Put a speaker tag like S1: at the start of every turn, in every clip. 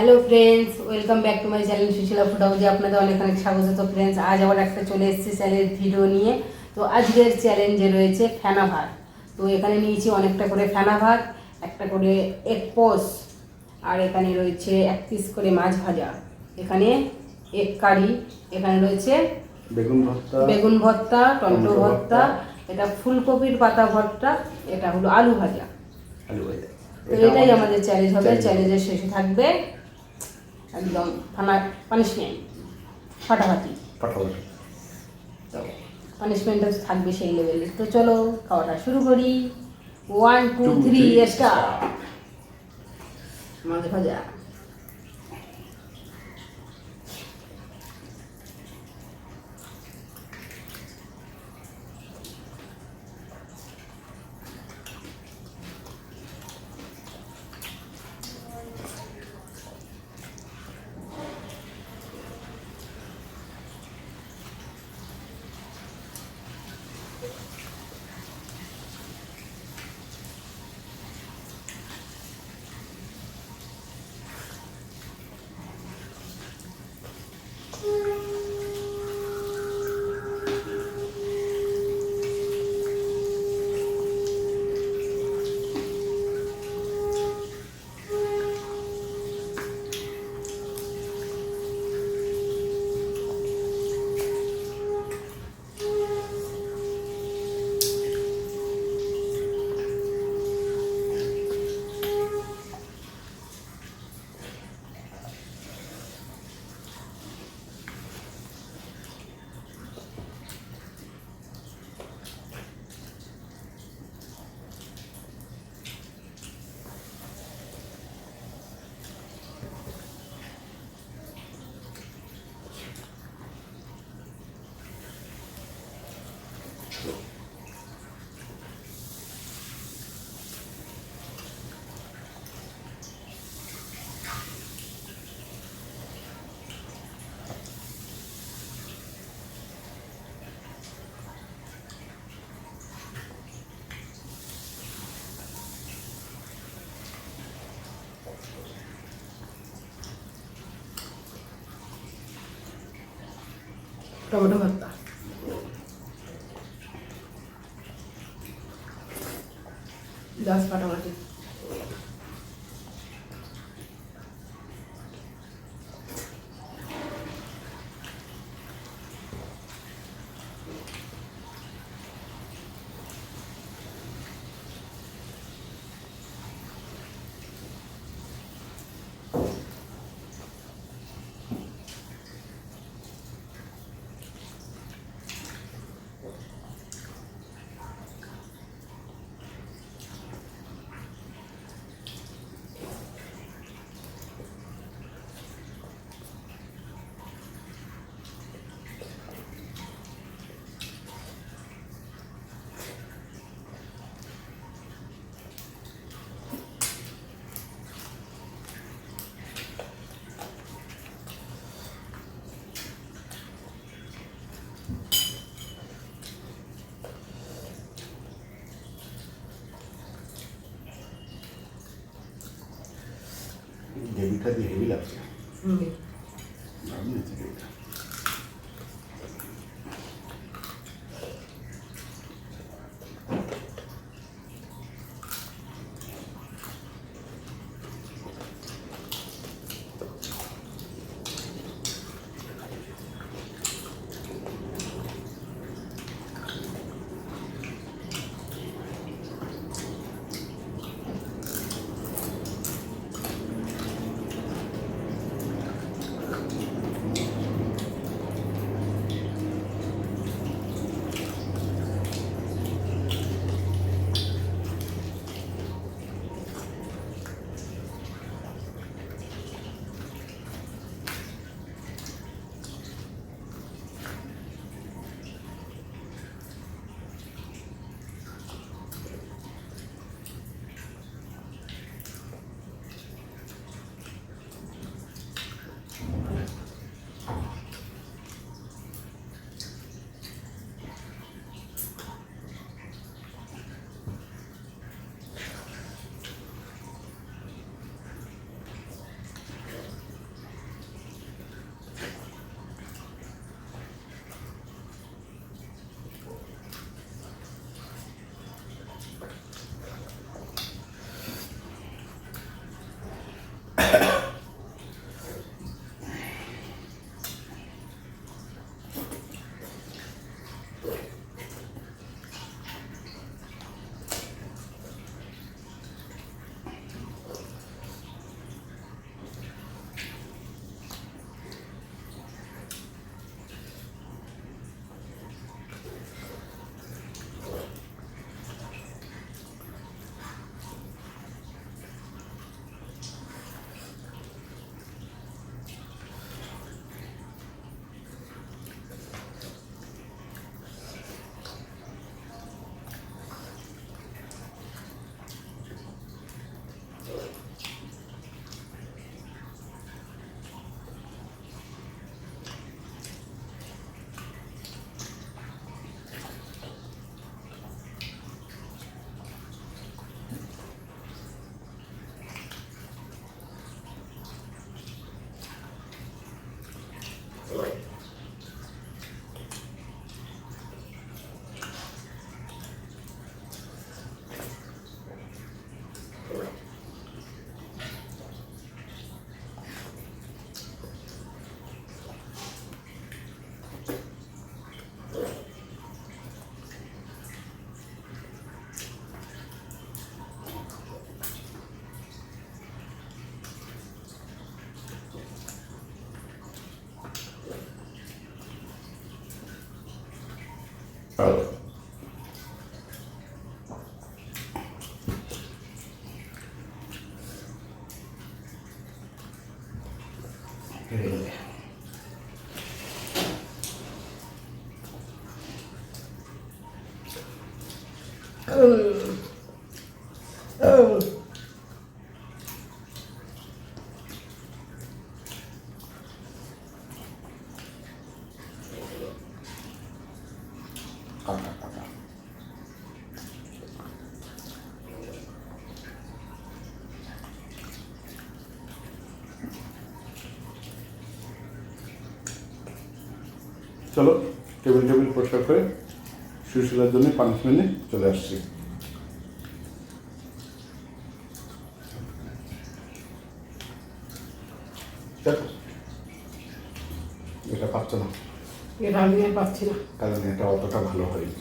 S1: Hello friends, welcome back to my channel Sushila food হাউসে আপনাদের অনেক অনেক স্বাগত। তো ফ্রেন্ডস, আজ আবার একটা চলে এসেছি চ্যানেল ভিডিও নিয়ে। তো আজকের চ্যালেঞ্জে রয়েছে ফেনা ভাত। তো এখানে নিয়েছি অনেকটা করে ফেনা ভাত, একটা করে এগ পোস, আর এখানে রয়েছে 1 পিস করে মাছ ভাজা, এখানে এগ কারি, এখানে রয়েছে বেগুন ভর্তা, টমেটো ভর্তা, এটা ফুলকপির পাতা ভর্তা, এটা হলো আলু ভাজা। তো এটাই আমাদের চ্যালেঞ্জ হবে। চ্যালেঞ্জের শেষে থাকবে একদম পানিশমেন্ট, ফাটাফাটি। তো পানিশমেন্টটা থাকবে সেই লেভেলে। তো চলো খাওয়াটা শুরু করি। 1 2 3 স্টার্ট। মাছ ভাজা, টমেটো ভর্তা, জাস্ট ফাটাফাটি।
S2: গ্রেভিটা দিয়ে হেভি লাগছে। দারুণ হয়েছে গ্রেভিটা। কাটা কাটা চলো টেবিল টেবিল পরিষ্কার করে সুশীলার জন্য পানিশমেন্টে চলে আসছি। দেখো এটা পাচ্ছ না,
S1: এটা আমি আর পাচ্ছি না।
S2: কারণ এটা অতটা ভালো হয়নি।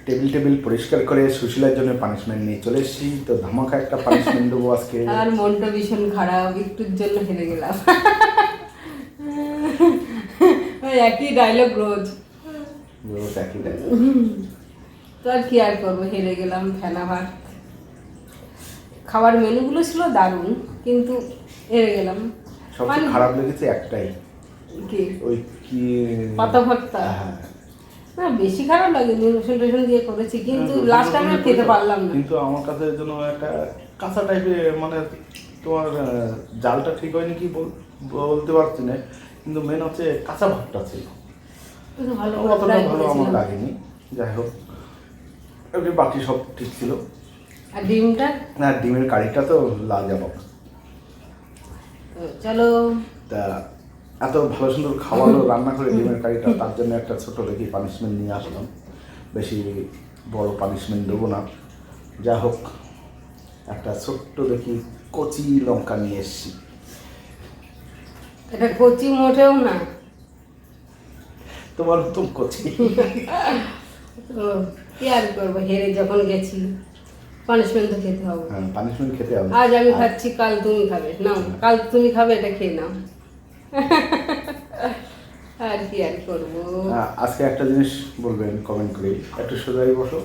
S2: টেবিল টেবিল পরিষ্কার করে সুশীলার জন্য পানিশমেন্ট নিয়ে চলে এসেছি। তো ধামাকা একটা পানিশমেন্ট দেবো আজকে।
S1: আর মনটা ভীষণ খারাপ, একটুর জন্য হেরে গেলাম। ওই একই ডায়লগ রোজ।
S2: রোজ একই ডায়লগ।
S1: তো আর কি আর করবো, হেরে গেলাম। ফেনা ভাত খাবার মেনুগুলো ছিল দারুণ, কিন্তু হেরে গেলাম।
S2: সবচেয়ে খারাপ লেগেছে একটাই,
S1: কি
S2: ওই কি
S1: পাতা ভর্তা।
S2: হ্যাঁ,
S1: না বেশি খারাপ লাগেনি, রসুন টসুন দিয়ে করেছি, কিন্তু লাস্ট টাইম আর খেতে পারলাম না।
S2: কিন্তু আমার কাছে যেন একটা কাঁচা টাইপের, মানে তোমার জালটা ঠিক হয়নি কি বলতে পারছি না, কিন্তু মেন হচ্ছে কাঁচা ভাতটা ছিল,
S1: কিন্তু ভালো
S2: অতটা
S1: করে
S2: ভালো আমার
S1: করেছিলাম।
S2: লাগেনি। যাই হোক, এমনি বাকি সব ঠিক ছিল।
S1: আর ডিমটা,
S2: না ডিমের কারিটা তো লাল যাবো।
S1: তো চলো।
S2: তা এত ভালো সুন্দর খাওয়ালো রান্না করে ডিমের কারিটা, তার জন্য একটা ছোট দেখি পানিশমেন্ট নিয়ে আসলাম। বেশি বড় পানিশমেন্ট দেবো না। যা হোক, একটা ছোট্ট দেখি কচি লঙ্কা নিয়ে এসেছি।
S1: এটা কচি মোটেও না,
S2: তোমার নতুন কচি।
S1: তো কি আর করবো, হেরে যখন গেছি পানিশমেন্ট তো খেতে হবে।
S2: হ্যাঁ, পানিশমেন্ট খেতে হবে।
S1: আজ আমি খাচ্ছি, কাল তুমি খাবে। নাও, কাল তুমি খাবে, এটা খেয়ে নাও। আর কি আর করবো।
S2: আজকে একটা জিনিস বলবেন কমেন্ট করে, একটু সোজাই বসো।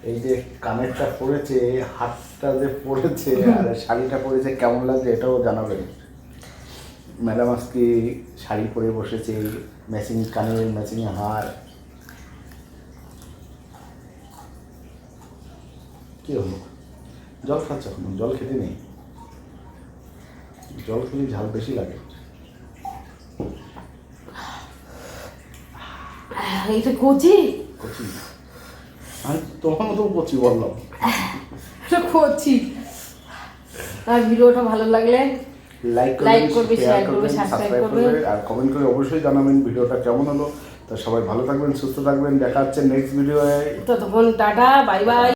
S2: এই যে কানেরটা পড়েছে, হাতটা যে পড়েছে, আর শাড়িটা পরেছে, কেমন লাগছে এটাও জানাবেন। ম্যাডাম আজকে শাড়ি পরে বসেছে, ম্যাচিং কানের, ম্যাচিং হার। কি হলো, জল খাচ্ছ এখন? জল খেতে নেই, জল খেলে ঝাল বেশি লাগে।
S1: এটা কচি,
S2: কচি? আমি তোমার মতো কচি বললাম।
S1: এটা কচি। আর ভিডিওটা ভালো লাগলে লাইক করবে, শেয়ার করবে, সাবস্ক্রাইব করবে,
S2: আর কমেন্ট করে অবশ্যই জানাবেন ভিডিওটা কেমন হলো। তো সবাই ভালো থাকবেন, সুস্থ থাকবেন, দেখা হচ্ছে নেক্সট ভিডিওয়ে।
S1: ততক্ষণ টাটা, বাই বাই।